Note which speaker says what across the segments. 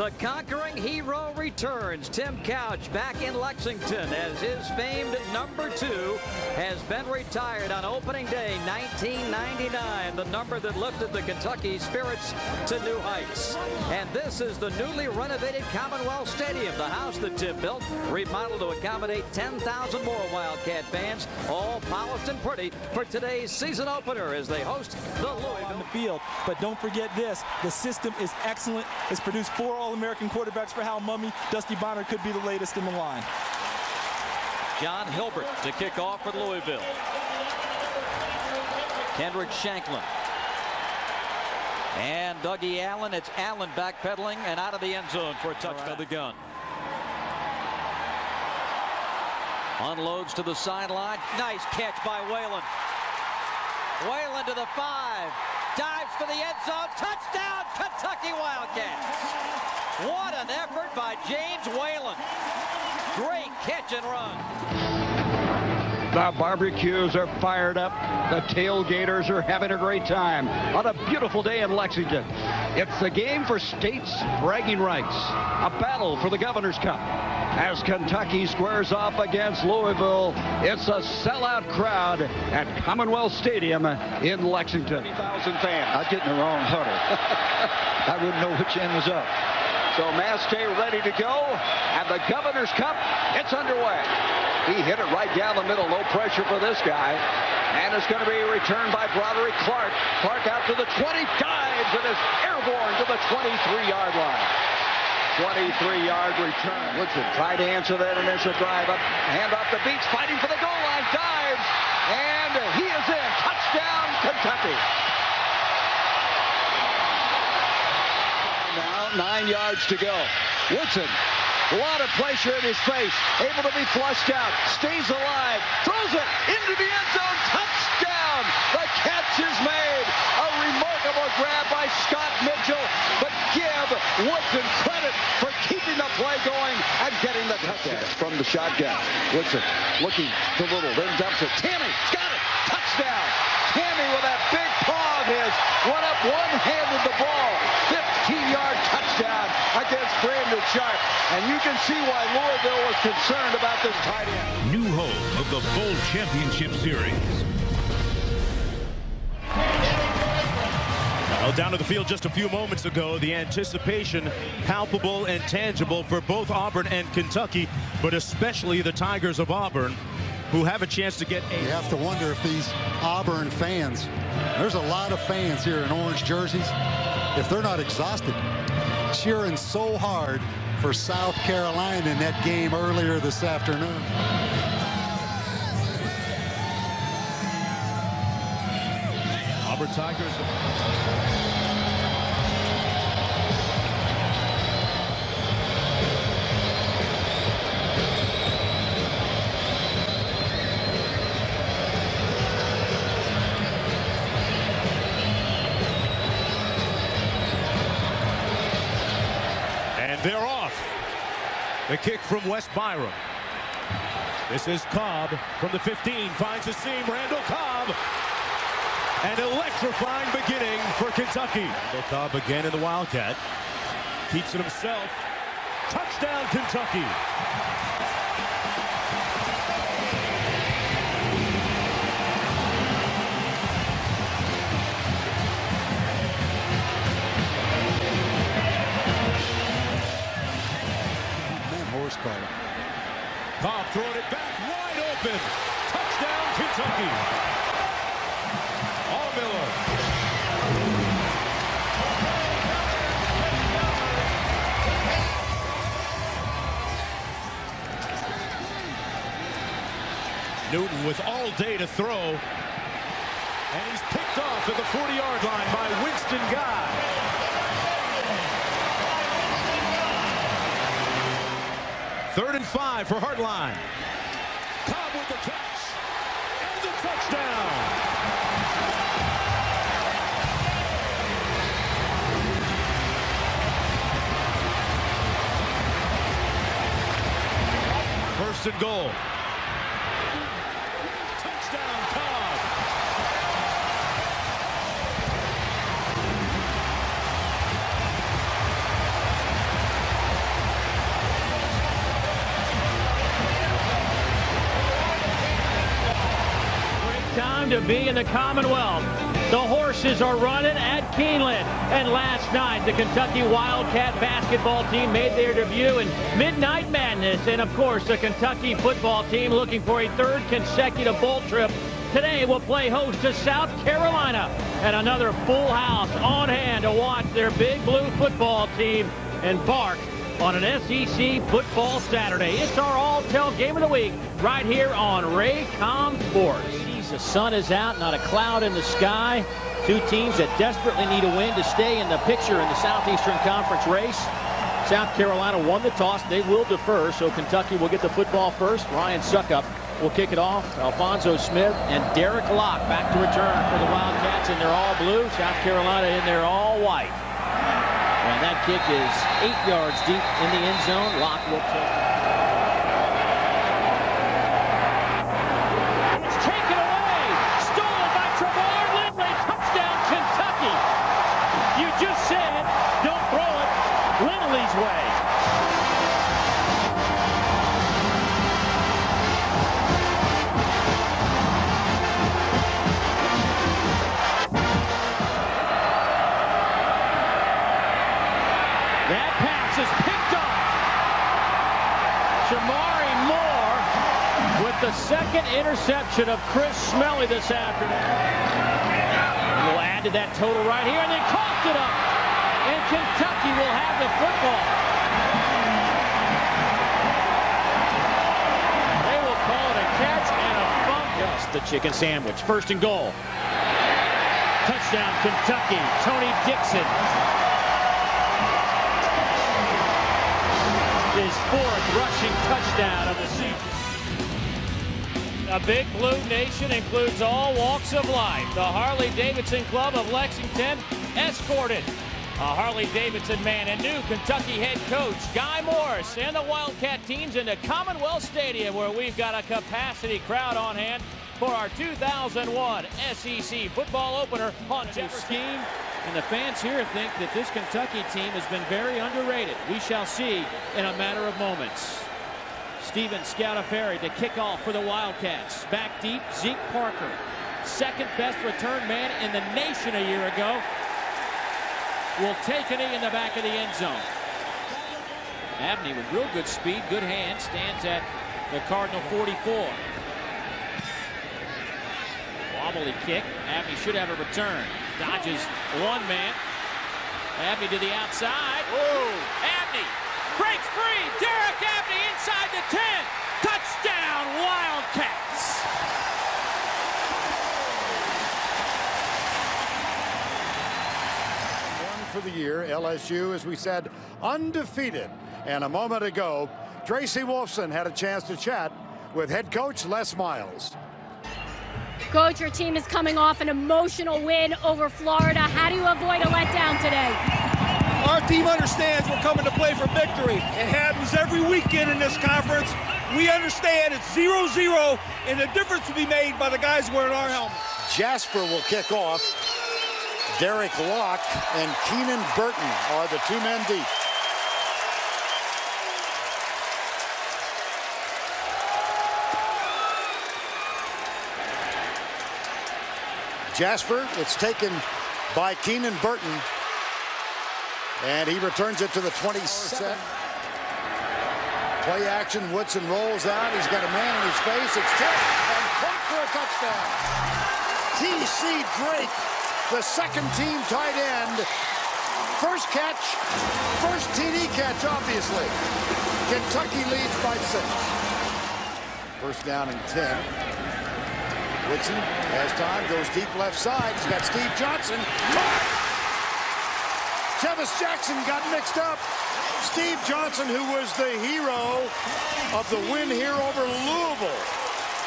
Speaker 1: The conquering hero returns. Tim Couch back in Lexington as his famed number 2 has been retired on opening day 1999, the number that lifted the Kentucky Spirits to new heights. And this is the newly renovated Commonwealth Stadium, the house that Tim built, remodeled to accommodate 10,000 more Wildcat fans, all polished and pretty for today's season opener as they host the Louisville.
Speaker 2: On the field. But don't forget this, the system is excellent. It's produced 4 All-American quarterbacks for Hal Mumme. Dusty Bonner could be the latest in the line.
Speaker 1: John Hilbert to kick off for Louisville. Kendrick Shanklin. And Dougie Allen. It's Allen backpedaling and out of the end zone for a touchdown. The gun. Unloads to the sideline. Nice catch by Whalen. Whalen to the 5. Dives for the end zone. Touchdown, Kentucky Wildcats. What an effort by James Whalen. Great catch and run.
Speaker 3: The barbecues are fired up. The tailgaters are having a great time on a beautiful day in Lexington. It's the game for states' bragging rights. A battle for the Governor's Cup. As Kentucky squares off against Louisville, it's a sellout crowd at Commonwealth Stadium in Lexington.
Speaker 4: 20,000 fans. I'd get in the wrong huddle. I wouldn't know which end was up.
Speaker 3: So Maste ready to go, and the Governor's Cup, it's underway. He hit it right down the middle, no pressure for this guy. And it's going to be returned by Broderick Clark. Clark out to the 20, dives, and is airborne to the 23-yard line. 23-yard return. Woodson tried to answer that initial drive. Up, hand off the beach, fighting for the goal line, dives, and he is in. Touchdown, Kentucky. Now 9 yards to go. Woodson, a lot of pressure in his face, able to be flushed out, stays alive, throws it into the end zone, touchdown! The catch is made. A remarkable grab by Scott Mitchell, but give Woodson credit for keeping the play going and getting the touchdown. From the shotgun, Woodson looking to Little, then dumps it. Tammy's got it, touchdown! Tammy with that big paw of his, went up one-handed the ball, 15-yard touchdown against Brandon Sharp. And you can see why Louisville was concerned about this tight end.
Speaker 5: New home of the Bowl Championship Series. Well, down to the field just a few moments ago, the anticipation palpable and tangible for both Auburn and Kentucky, but especially the Tigers of Auburn, who have a chance to get a...
Speaker 6: You have to wonder if these Auburn fans, there's a lot of fans here in orange jerseys, if they're not exhausted, cheering so hard for South Carolina in that game earlier this afternoon.
Speaker 5: Auburn Tigers. They're off. The kick from West Byram. This is Cobb from the 15. Finds a seam. Randall Cobb. An electrifying beginning for Kentucky. Randall Cobb again in the Wildcat. Keeps it himself. Touchdown, Kentucky. Cobb throwing it back wide open. Touchdown, Kentucky. Miller. Newton with all day to throw. And he's picked off at the 40-yard line by Winston Guy. Third and 5 for Hartline. Cobb with the catch and the touchdown. First and goal. Touchdown, Cobb.
Speaker 7: to be in the Commonwealth. The horses are running at Keeneland. And last night, the Kentucky Wildcat basketball team made their debut in Midnight Madness. And, of course, the Kentucky football team looking for a third consecutive bowl trip. Today will play host to South Carolina. And another full house on hand to watch their Big Blue football team embark on an SEC football Saturday. It's our all-tell game of the week right here on Raycom Sports. The sun is out, not a cloud in the sky. Two teams that desperately need a win to stay in the picture in the Southeastern Conference race. South Carolina won the toss. They will defer, so Kentucky will get the football first. Ryan Suckup will kick it off. Alphonso Smith and Derek Locke back to return for the Wildcats in their all blue. South Carolina in their all white. And that kick is 8 yards deep in the end zone. Locke will take it. Just said, don't throw it Lindley's way. That pass is picked up. Shamari Moore with the second interception of Chris Smelly this afternoon. We'll add to that total right here, and they coughed it up. And Kentucky will have the football. They will call it a catch and a fumble. The chicken sandwich. First and goal. Touchdown, Kentucky. Tony Dixon. His fourth rushing touchdown of the season. A Big Blue Nation includes all walks of life. The Harley-Davidson Club of Lexington escorted a Harley-Davidson man and new Kentucky head coach Guy Morris and the Wildcat teams into Commonwealth Stadium, where we've got a capacity crowd on hand for our 2001 SEC football opener on Jefferson. And the fans here think that this Kentucky team has been very underrated. We shall see in a matter of moments. Steven Scoutaferri to kick off for the Wildcats. Back deep, Zeke Parker. Second best return man in the nation a year ago. Will take a knee in the back of the end zone. Abney with real good speed, good hands, stands at the Cardinal 44. Wobbly kick. Abney should have a return. Dodges one man. Abney to the outside. Whoa! Abney breaks free. Derek Abney inside the 10. Touchdown, Wildcats.
Speaker 8: One for the year. LSU, as we said, undefeated. And a moment ago, Tracy Wolfson had a chance to chat with head coach Les Miles.
Speaker 9: Coach, your team is coming off an emotional win over Florida. How do you avoid a letdown today?
Speaker 10: Our team understands we're coming to play for victory. It happens every weekend in this conference. We understand it's 0-0, and the difference will be made by the guys wearing our helmets.
Speaker 8: Jasper will kick off. Derek Locke and Keenan Burton are the two men deep. Jasper, it's taken by Keenan Burton. And he returns it to the 27. Play action, Woodson rolls out. He's got a man in his face. It's tipped and caught for a touchdown. T.C. Drake, the second team tight end. First catch, first TD catch, obviously. Kentucky leads by 6. First down and 10. Woodson has time, goes deep left side. He's got Steve Johnson. Tevis Jackson got mixed up. Steve Johnson, who was the hero of the win here over Louisville,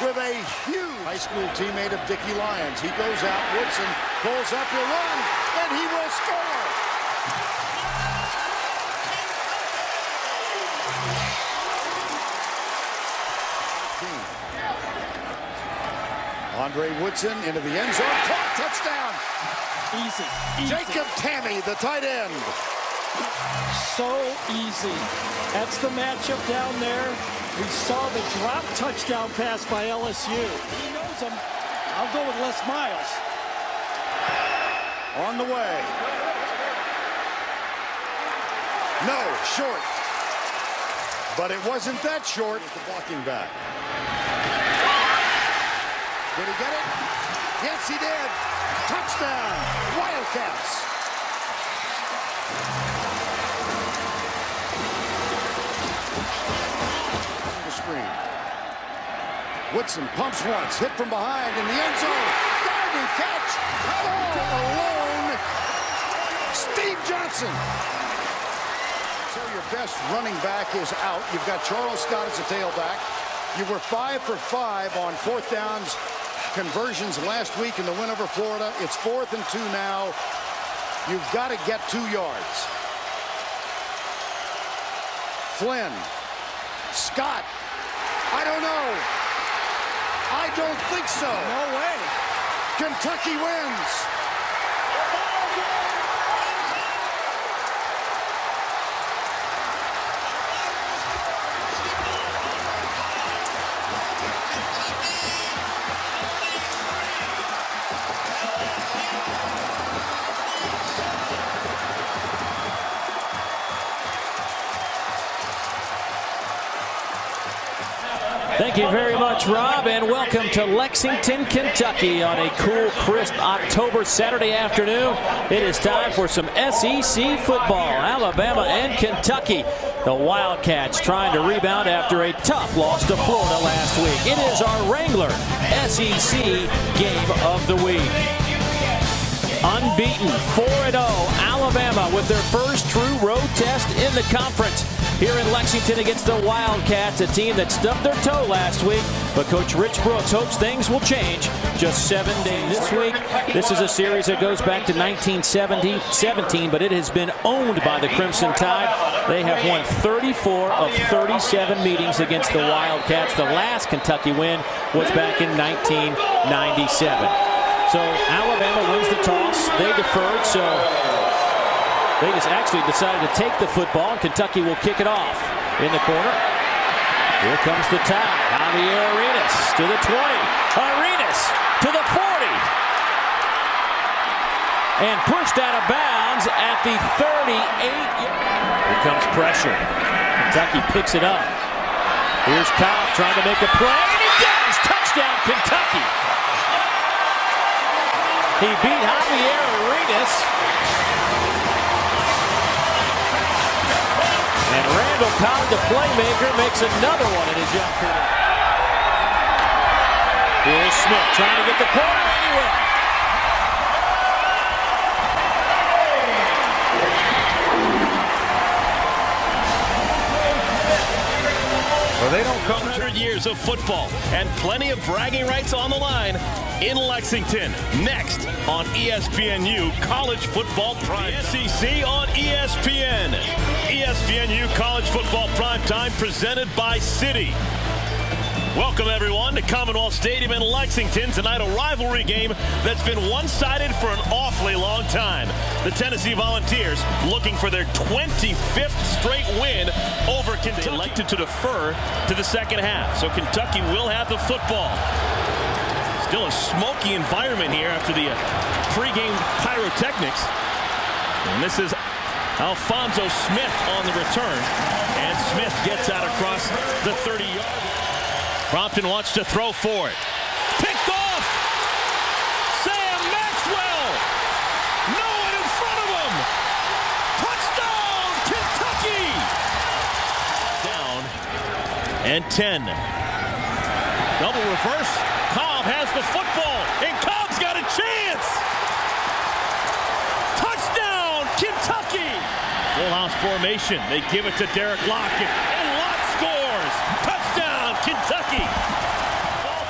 Speaker 8: with a huge high school teammate of Dickie Lyons. He goes out, Woodson pulls up, he'll run, and he will score. Andre Woodson into the end zone, caught, touchdown.
Speaker 10: Easy.
Speaker 8: Jacob Tammy, the tight end.
Speaker 10: So easy. That's the matchup down there. We saw the drop touchdown pass by LSU. He knows him.
Speaker 8: I'll go with Les Miles. On the way. No, short. But it wasn't that short. The blocking back. Did he get it? Yes, he did. Touchdown, Wildcats. The screen. Woodson pumps once, hit from behind in the end zone. Diving catch. Alone. Steve Johnson. So your best running back is out. You've got Charles Scott as a tailback. You were 5 for 5 on 4th downs conversions last week in the win over Florida. It's 4th and 2 now. You've got to get 2 yards. Flynn. Scott. I don't know. I don't think so. No way. Kentucky wins.
Speaker 7: Thank you very much, Rob, and welcome to Lexington, Kentucky on a cool, crisp October Saturday afternoon. It is time for some SEC football. Alabama and Kentucky. The Wildcats trying to rebound after a tough loss to Florida last week. It is our Wrangler SEC game of the week. Unbeaten, 4-0, Alabama with their first true road test in the conference here in Lexington against the Wildcats, a team that stubbed their toe last week, but Coach Rich Brooks hopes things will change just 7 days this week. This is a series that goes back to 1917, but it has been owned by the Crimson Tide. They have won 34 of 37 meetings against the Wildcats. The last Kentucky win was back in 1997. So Alabama wins the toss. They deferred, so they just actually decided to take the football, and Kentucky will kick it off in the corner. Here comes the tie. Javier Arenas to the 20. Arenas to the 40. And pushed out of bounds at the 38. Here comes pressure. Kentucky picks it up. Here's Kyle trying to make a play, and he does! Touchdown, Kentucky! He beat Javier Arenas. And Randall Cobb, the playmaker, makes another one in his young career. Here's Smith trying to get the corner anyway.
Speaker 11: Well, they don't come 100 years of football and plenty of bragging rights on the line in Lexington. Next on ESPNU College Football Prime. The SEC on ESPN. ESPNU College Football Prime Time presented by Citi. Welcome, everyone, to Commonwealth Stadium in Lexington. Tonight, a rivalry game that's been one-sided for an awfully long time. The Tennessee Volunteers looking for their 25th straight win over Kentucky. They elected to defer to the second half, so Kentucky will have the football. Still a smoky environment here after the pregame pyrotechnics. And this is Alfonso Smith on the return. And Smith gets out across the 30-yard. Crompton wants to throw for it. Picked off! Sam Maxwell! No one in front of him! Touchdown, Kentucky! Down and 10. Double reverse. Cobb has the football, and Cobb's got a chance! Touchdown, Kentucky! Full house formation. They give it to Derek Lockett, and Lott scores! Touchdown, Kentucky!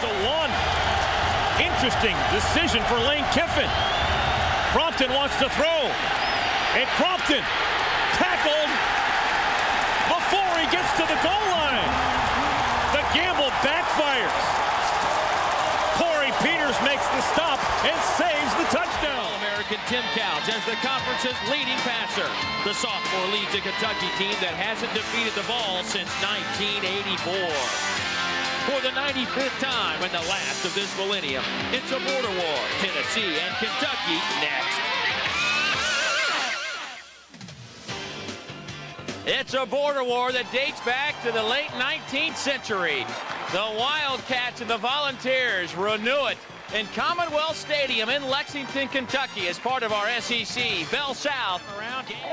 Speaker 11: 12-1. Interesting decision for Lane Kiffin. Crompton wants to throw, and Crompton tackled before he gets to the goal line. The gamble backfires. Corey Peters makes the stop and saves the touchdown.
Speaker 7: All-American Tim Couch as the conference's leading passer. The sophomore leads a Kentucky team that hasn't defeated the ball since 1984. for the 95th time and the last of this millennium. It's a border war. Tennessee and Kentucky next. It's a border war that dates back to the late 19th century. The Wildcats and the Volunteers renew it in Commonwealth Stadium in Lexington, Kentucky as part of our SEC Bell South.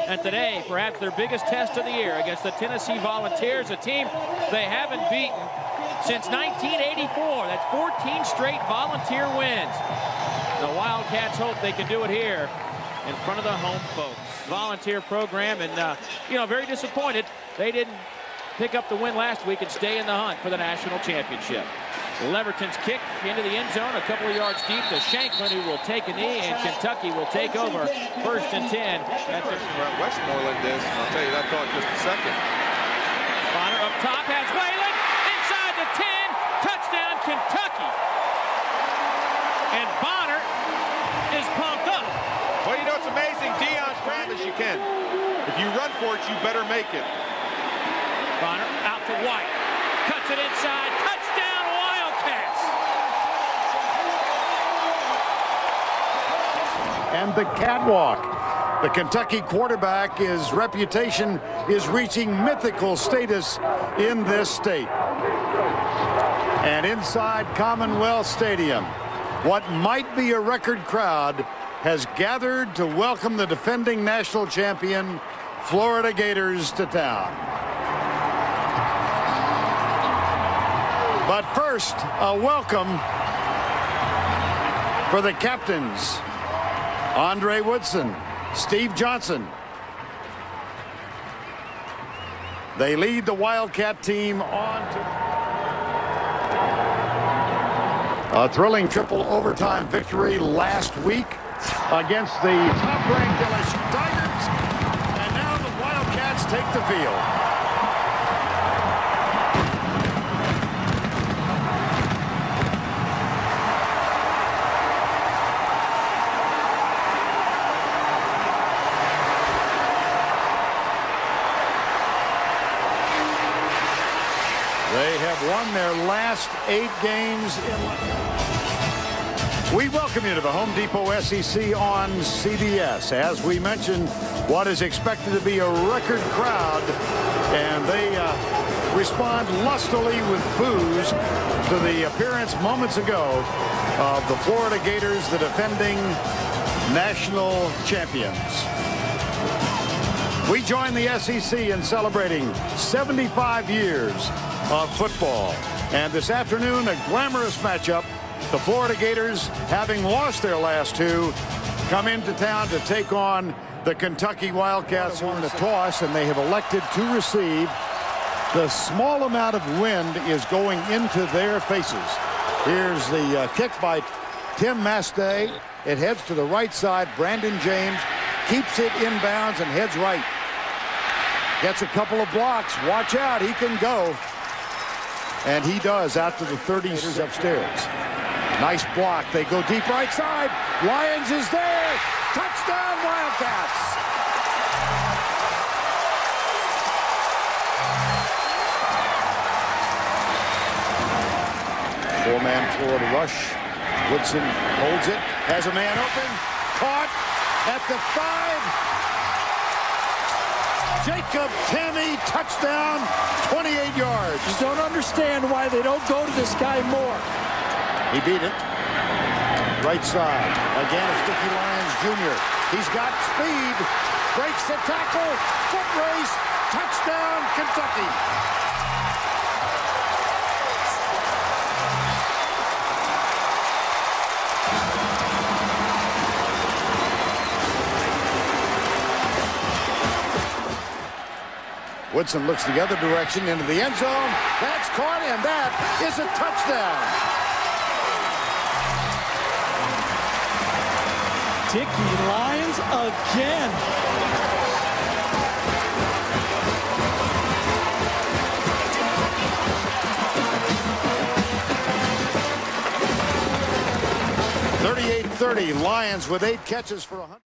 Speaker 7: And today, perhaps their biggest test of the year against the Tennessee Volunteers, a team they haven't beaten since 1984. That's 14 straight Volunteer wins. The Wildcats hope they can do it here in front of the home folks. Volunteer program, and very disappointed they didn't pick up the win last week and stay in the hunt for the national championship. Leverton's kick into the end zone, a couple of yards deep to Shanklin, who will take a knee, and Kentucky will take over. 1st and 10.
Speaker 12: Westmoreland this, and I'll tell you that thought just a second.
Speaker 7: Bonner up top has Whalen inside the 10. Touchdown, Kentucky. And Bonner is pumped up.
Speaker 12: Well, you know, it's amazing. Deion's promise you can. If you run for it, you better make it.
Speaker 7: Bonner out to White. Cuts it inside. Touchdown, Wildcats.
Speaker 8: And the catwalk. The Kentucky quarterback, his reputation is reaching mythical status in this state. And inside Commonwealth Stadium, what might be a record crowd has gathered to welcome the defending national champion Florida Gators to town. But first, a welcome for the captains, Andre Woodson, Steve Johnson. They lead the Wildcat team on to a thrilling triple overtime victory last week against the top-ranked LSU Tigers, and now the Wildcats take the field. They have won their last 8 games in. We welcome you to the Home Depot SEC on CBS. As we mentioned, what is expected to be a record crowd, and they respond lustily with boos to the appearance moments ago of the Florida Gators, the defending national champions. We join the SEC in celebrating 75 years of football, and this afternoon a glamorous matchup. The Florida Gators, having lost their last 2, come into town to take on the Kentucky Wildcats on the toss, and they have elected to receive. The small amount of wind is going into their faces. Here's the kick by Tim Mastay. It heads to the right side. Brandon James keeps it inbounds and heads right. Gets a couple of blocks. Watch out, he can go. And he does out to the 30s upstairs. Nice block. They go deep right side. Lyons is there. Touchdown, Wildcats. Four-man Florida rush. Woodson holds it. Has a man open. Caught at the 5. Jacob Tammy, touchdown, 28 yards.
Speaker 13: Just don't understand why they don't go to this guy more.
Speaker 8: He beat it. Right side. Again, Sticky Lyons Jr. He's got speed. Breaks the tackle. Foot race. Touchdown, Kentucky. Woodson looks the other direction into the end zone. That's caught, and that is a touchdown.
Speaker 13: Sticky Lyons again.
Speaker 8: .38-30. Lyons with 8 catches for 100.